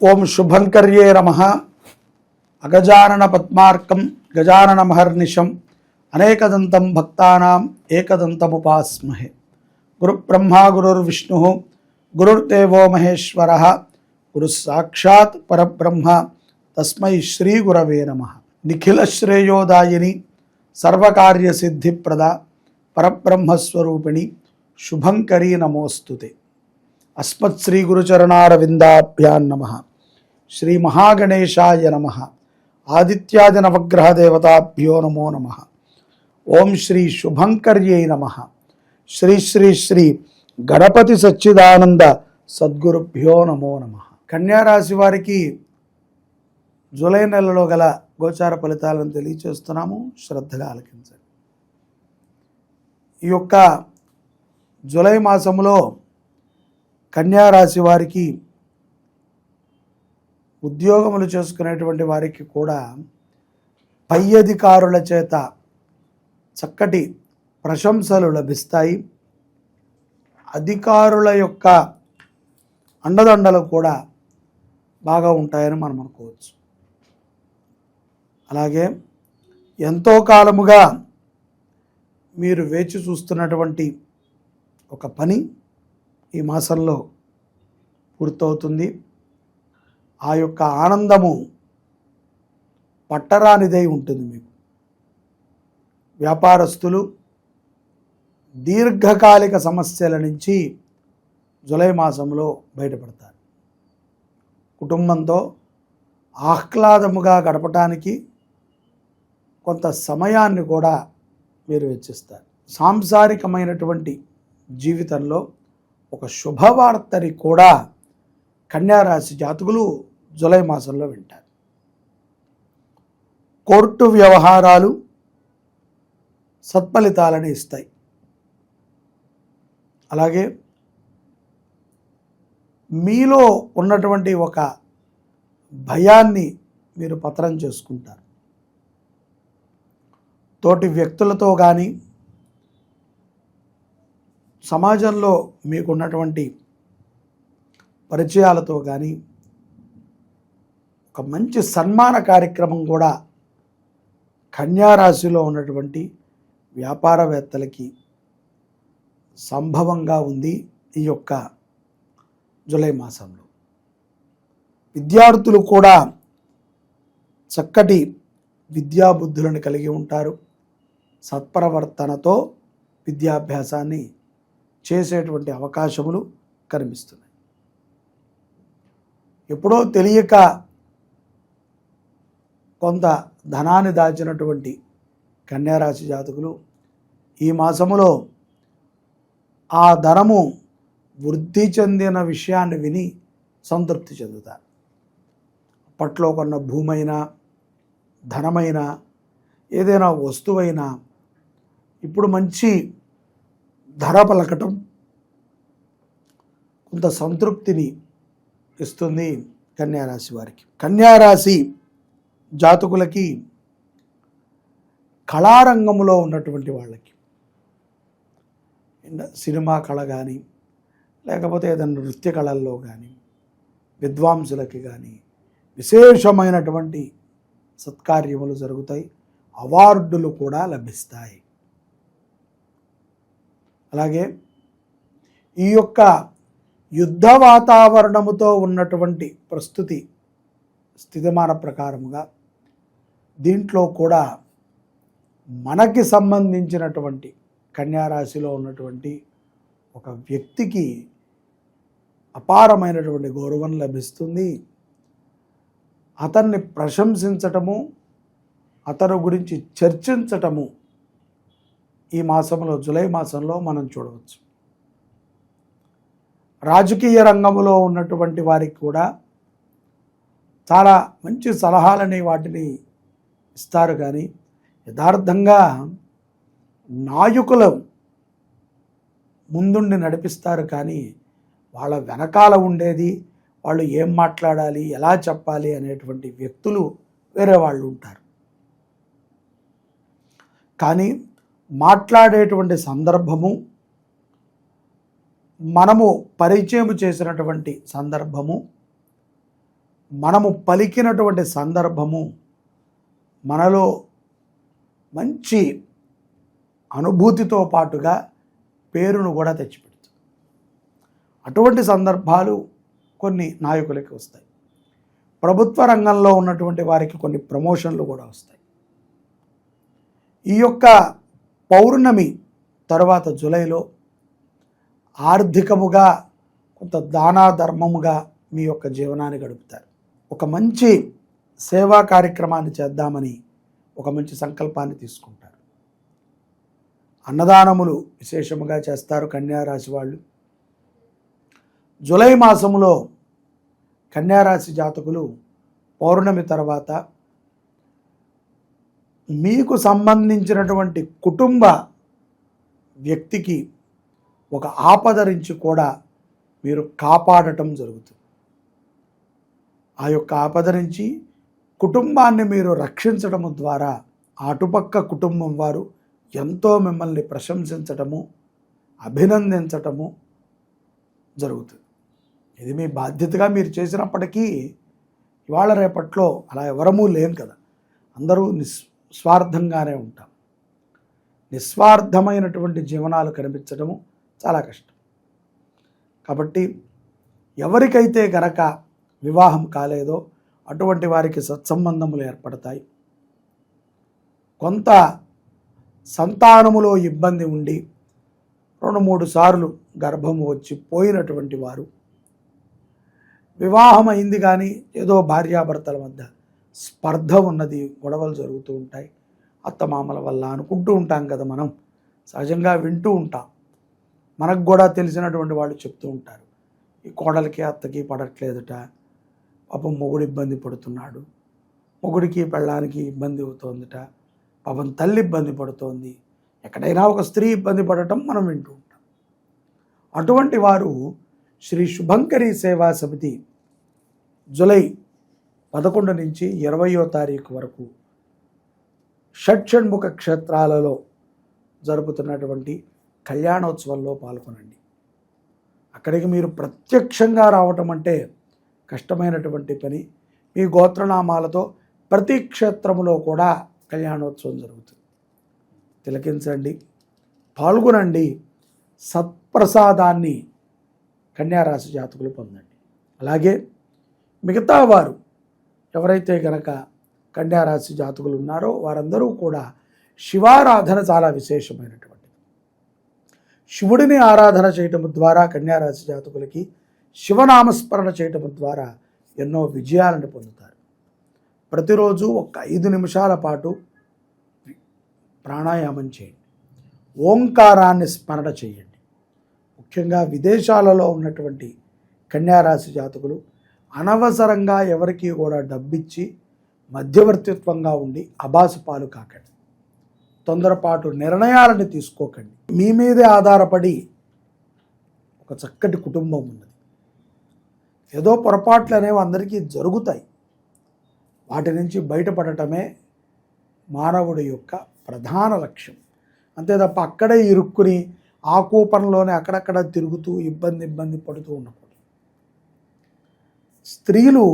ఓం శుభంకర్యే నమః. అగజానన పద్మార్కం గజానన మహర్నిశం అనేకదంతం భక్తానాం ఏకదంతముపాస్మహే. గురుబ్రహ్మా గురుర్విష్ణుః గురుర్దేవో మహేశ్వరః గురుః సాక్షాత్ పరబ్రహ్మ తస్మై శ్రీ గురవే నమః. నిఖిల శ్రేయోదాయిని సర్వకార్యసిద్ధిప్రద పరబ్రహ్మస్వరూపిణి శుభంకరీ నమోస్తుతే. అస్మత్ శ్రీ గురుచరణారవిందాభ్యాం నమః. శ్రీ మహాగణేశాయ నమః. ఆదిత్యాది నవగ్రహ దేవతాభ్యో నమో నమః. ఓం శ్రీ శుభంకర్యై నమః. శ్రీ శ్రీ శ్రీ గణపతి సచ్చిదానంద సద్గురుభ్యో నమో నమః. కన్యారాశి వారికి జూలై నెలలో గల గోచార ఫలితాలను తెలియచేస్తున్నాము, శ్రద్ధగా ఆలకించండి. ఈ యొక్క జూలై మాసంలో కన్యారాశి వారికి ఉద్యోగములు చేసుకునేటువంటి వారికి కూడా పై అధికారుల చేత చక్కటి ప్రశంసలు లభిస్తాయి. అధికారుల యొక్క అండదండలు కూడా బాగా ఉంటాయని మనం అనుకోవచ్చు. అలాగే ఎంతో కాలముగా మీరు వేచి చూస్తున్నటువంటి ఒక పని ఈ మాసంలో పూర్తవుతుంది. ఆ యొక్క ఆనందము పట్టరానిదై ఉంటుంది మీకు. వ్యాపారస్తులు దీర్ఘకాలిక సమస్యల నుంచి జూలై మాసంలో బయటపడతారు. కుటుంబంతో ఆహ్లాదముగా గడపటానికి కొంత సమయాన్ని కూడా మీరు వెచ్చిస్తారు. సాంసారికమైనటువంటి జీవితంలో ఒక శుభవార్తని కూడా కన్యారాశి జాతకులు జూలై మాసంలో వింటారు. కోర్టు వ్యవహారాలు సత్ఫలితాలను ఇస్తాయి. అలాగే మీలో ఉన్నటువంటి ఒక భయాన్ని మీరు పతనం చేసుకుంటారు. తోటి వ్యక్తులతో కానీ సమాజంలో మీకున్నటువంటి పరిచయాలతో కానీ ఒక మంచి సన్మాన కార్యక్రమం కూడా కన్యారాశిలో ఉన్నటువంటి వ్యాపారవేత్తలకి సంభవంగా ఉంది ఈ యొక్క జూలై మాసంలో. విద్యార్థులు కూడా చక్కటి విద్యాబుద్ధులను కలిగి ఉంటారు. సత్ప్రవర్తనతో విద్యాభ్యాసాన్ని చేసేటువంటి అవకాశములు కనిపిస్తున్నాయి. ఎప్పుడో తెలియక కొంత ధనాన్ని దాచినటువంటి కన్యారాశి జాతకులు ఈ మాసములో ఆ ధనము వృద్ధి చెందిన విషయాన్ని విని సంతృప్తి చెందుతారు. అప్పట్లో కొన్న భూమైనా ధనమైనా ఏదైనా వస్తువైనా ఇప్పుడు మంచి ధర పలకటం కొంత సంతృప్తిని ఇస్తుంది కన్యారాశి వారికి. కన్యారాశి జాతకులకి కళారంగంలో ఉన్నటువంటి వాళ్ళకి సినిమా కళ కానీ లేకపోతే ఏదైనా నృత్య కళల్లో కానీ విద్వాంసులకి కానీ విశేషమైనటువంటి సత్కార్యములు జరుగుతాయి. అవార్డులు కూడా లభిస్తాయి. అలాగే ఈ యొక్క యుద్ధ వాతావరణముతో ఉన్నటువంటి ప్రస్తుతి స్థితిమాన ప్రకారముగా దీంట్లో కూడా మనకి సంబంధించినటువంటి కన్యారాశిలో ఉన్నటువంటి ఒక వ్యక్తికి అపారమైనటువంటి గౌరవం లభిస్తుంది. అతన్ని ప్రశంసించటము, అతని గురించి చర్చించటము ఈ మాసంలో జూలై మాసంలో మనం చూడవచ్చు. రాజకీయ రంగంలో ఉన్నటువంటి వారికి కూడా చాలా మంచి సలహాలని వాటిని ఇస్తారు. కానీ యథార్థంగా నాయకులు ముందుండి నడిపిస్తారు. కానీ వాళ్ళ వెనకాల ఉండేది వాళ్ళు ఏం మాట్లాడాలి, ఎలా చెప్పాలి అనేటువంటి వ్యక్తులు వేరే వాళ్ళు ఉంటారు. కానీ మాట్లాడేటువంటి సందర్భము మనము పరిచయం చేసినటువంటి సందర్భము మనము పలికినటువంటి సందర్భము మనలో మంచి అనుభూతితో పాటుగా పేరును కూడా తెచ్చిపెడుతుంది. అటువంటి సందర్భాలు కొన్ని నాయకులకి వస్తాయి. ప్రభుత్వ రంగంలో ఉన్నటువంటి వారికి కొన్ని ప్రమోషన్లు కూడా వస్తాయి. ఈ యొక్క పౌర్ణమి తర్వాత జూలైలో ఆర్థికముగా కొంత దానా ధర్మముగా మీ యొక్క జీవనాన్ని గడుపుతారు. ఒక మంచి సేవా కార్యక్రమాన్ని చేద్దామని ఒక మంచి సంకల్పాన్ని తీసుకుంటారు. అన్నదానములు విశేషముగా చేస్తారు కన్యారాశి వాళ్ళు. జూలై మాసములో కన్యారాశి జాతకులు పౌర్ణమి తర్వాత మీకు సంబంధించినటువంటి కుటుంబ వ్యక్తికి ఒక ఆపద నుంచి కూడా మీరు కాపాడటం జరుగుతుంది. ఆ యొక్క ఆపద నుంచి కుటుంబాన్ని మీరు రక్షించడము ద్వారా అటుపక్క కుటుంబం వారు ఎంతో మిమ్మల్ని ప్రశంసించటము, అభినందించటము జరుగుతుంది. ఇది మీ బాధ్యతగా మీరు చేసినప్పటికీ ఇవాళ రేపట్లో అలా ఎవరమూ లేం కదా, అందరూ నిస్వార్థంగానే ఉంటాం. నిస్వార్థమైనటువంటి జీవనాలు కనిపించడము చాలా కష్టం. కాబట్టి ఎవరికైతే గనక వివాహం కాలేదో అటువంటి వారికి సత్సంబంధములు ఏర్పడతాయి. కొంత సంతానములో ఇబ్బంది ఉండి 2-3 సార్లు గర్భము వచ్చి పోయినటువంటి వారు, వివాహం అయింది కానీ ఏదో భార్యాభర్తల మధ్య స్పర్ధ ఉన్నది, గొడవలు జరుగుతూ ఉంటాయి, అత్తమామల వల్ల అనుకుంటూ ఉంటాం కదా, మనం సహజంగా వింటూ ఉంటాం. మనకు కూడా తెలిసినటువంటి వాళ్ళు చెప్తూ ఉంటారు, ఈ కోడలికి అత్తకి పడట్లేదట, పాపం మొగుడు ఇబ్బంది పడుతున్నాడు, మొగుడికి పెళ్ళానికి ఇబ్బంది అవుతోందట, పాపం తల్లి ఇబ్బంది పడుతోంది, ఎక్కడైనా ఒక స్త్రీ ఇబ్బంది పడటం మనం వింటూ ఉంటాం. అటువంటి వారు శ్రీ శుభంకరి సేవా సమితి జూలై 11 నుంచి 20వ తారీఖు వరకు షట్షణ్ముఖ క్షేత్రాలలో జరుపుతున్నటువంటి కళ్యాణోత్సవంలో పాల్గొనండి. అక్కడికి మీరు ప్రత్యక్షంగా రావటం అంటే కష్టమైనటువంటి పని. మీ గోత్రనామాలతో ప్రతి క్షేత్రములో కూడా కళ్యాణోత్సవం జరుగుతుంది. తిలకించండి, పాల్గొనండి, సత్ప్రసాదాన్ని కన్యారాశి జాతకులు పొందండి. అలాగే మిగతా వారు ఎవరైతే గనక కన్యారాశి జాతకులు ఉన్నారో వారందరూ కూడా శివారాధన చాలా విశేషమైనటువంటిది. శివుడిని ఆరాధన చేయటం ద్వారా కన్యారాశి జాతకులకి శివనామస్మరణ చేయటం ద్వారా ఎన్నో విజయాలను పొందుతారు. ప్రతిరోజు ఒక 5 నిమిషాల పాటు ప్రాణాయామం చేయండి, ఓంకారాన్ని స్మరణ చేయండి. ముఖ్యంగా విదేశాలలో ఉన్నటువంటి కన్యారాశి జాతకులు అనవసరంగా ఎవరికి కూడా డబ్బిచ్చి మధ్యవర్తిత్వంగా ఉండి అబాసు పాలు కాకండి. తొందరపాటు నిర్ణయాలను తీసుకోకండి. మీ మీదే ఆధారపడి ఒక చక్కటి కుటుంబం ఉన్నది. ఏదో పొరపాట్లు అనేవి అందరికీ జరుగుతాయి. వాటి నుంచి బయటపడటమే మానవుడి యొక్క ప్రధాన లక్ష్యం. అంతే తప్ప అక్కడే ఇరుక్కుని ఆ కూపంలోనే అక్కడక్కడ తిరుగుతూ ఇబ్బంది పడుతూ ఉండకూడదు. స్త్రీలు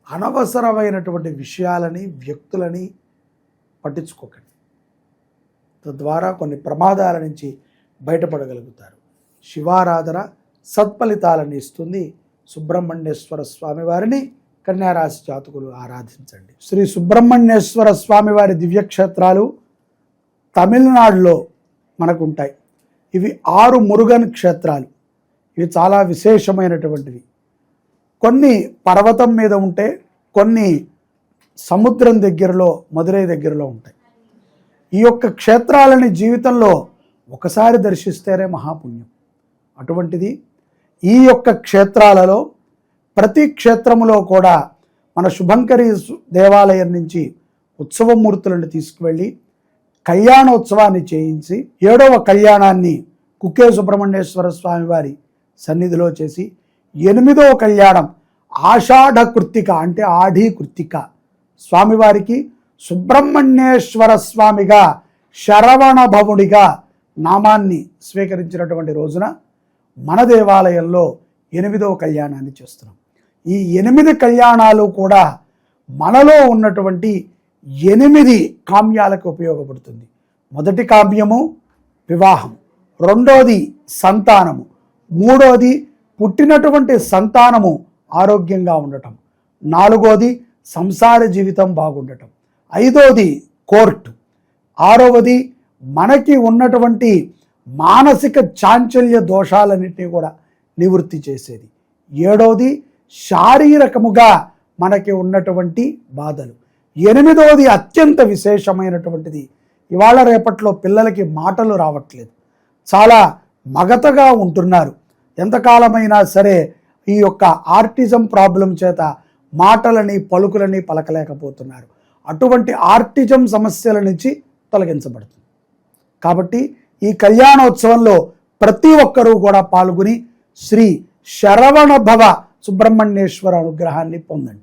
అనవసరమైనటువంటి విషయాలని, వ్యక్తులని పట్టించుకోకండి. తద్వారా కొన్ని ప్రమాదాల నుంచి బయటపడగలుగుతారు. శివారాధన సత్ఫలితాలను ఇస్తుంది. సుబ్రహ్మణ్యేశ్వర స్వామి వారిని కన్యారాశి జాతకులు ఆరాధించండి. శ్రీ సుబ్రహ్మణ్యేశ్వర స్వామి వారి దివ్యక్షేత్రాలు తమిళనాడులో మనకు ఉంటాయి. ఇవి 6 మురుగన్ క్షేత్రాలు. ఇవి చాలా విశేషమైనటువంటివి. కొన్ని పర్వతం మీద ఉంటే, కొన్ని సముద్రం దగ్గరలో, మదురై దగ్గరలో ఉంటాయి. ఈ యొక్క క్షేత్రాలని జీవితంలో ఒకసారి దర్శిస్తేనే మహాపుణ్యం. అటువంటిది ఈ యొక్క క్షేత్రాలలో ప్రతి క్షేత్రములో కూడా మన శుభంకరి దేవాలయం నుంచి ఉత్సవమూర్తులను తీసుకువెళ్ళి కళ్యాణోత్సవాన్ని చేయించి 7వ కళ్యాణాన్ని కుక్కే సుబ్రహ్మణ్యేశ్వర స్వామి వారి సన్నిధిలో చేసి 8వ కళ్యాణం ఆషాఢ కృత్తిక అంటే ఆఢీ కృత్తిక స్వామివారికి సుబ్రహ్మణ్యేశ్వర స్వామిగా శరవణ భవుడిగా నామాన్ని స్వీకరించినటువంటి రోజున మన దేవాలయంలో 8వ కళ్యాణాన్ని చేస్తున్నాం. ఈ 8 కళ్యాణాలు కూడా మనలో ఉన్నటువంటి 8 కామ్యాలకు ఉపయోగపడుతుంది. మొదటి కామ్యము వివాహం, రెండోది సంతానము, మూడోది పుట్టినటువంటి సంతానము ఆరోగ్యంగా ఉండటం, నాలుగోది సంసార జీవితం బాగుండటం, ఐదోది కోర్టు, ఆరవది మనకి ఉన్నటువంటి మానసిక చాంచల్య దోషాలన్నింటినీ కూడా నివృత్తి చేసేది, ఏడవది శారీరకముగా మనకి ఉన్నటువంటి బాధలు, ఎనిమిదవది అత్యంత విశేషమైనటువంటిది ఇవాళ రేపట్లో పిల్లలకి మాటలు రావట్లేదు, చాలా మగతగా ఉంటున్నారు. ఎంతకాలమైనా సరే ఈ యొక్క ఆర్టిజం ప్రాబ్లం చేత మాటలని పలుకులని పలకలేకపోతున్నారు. అటువంటి ఆర్టిజం సమస్యల నుంచి తొలగించబడుతుంది. కాబట్టి ఈ కళ్యాణోత్సవంలో ప్రతి ఒక్కరూ కూడా పాల్గొని శ్రీ శరవణ భవ సుబ్రహ్మణ్యేశ్వర అనుగ్రహాన్ని పొందండి.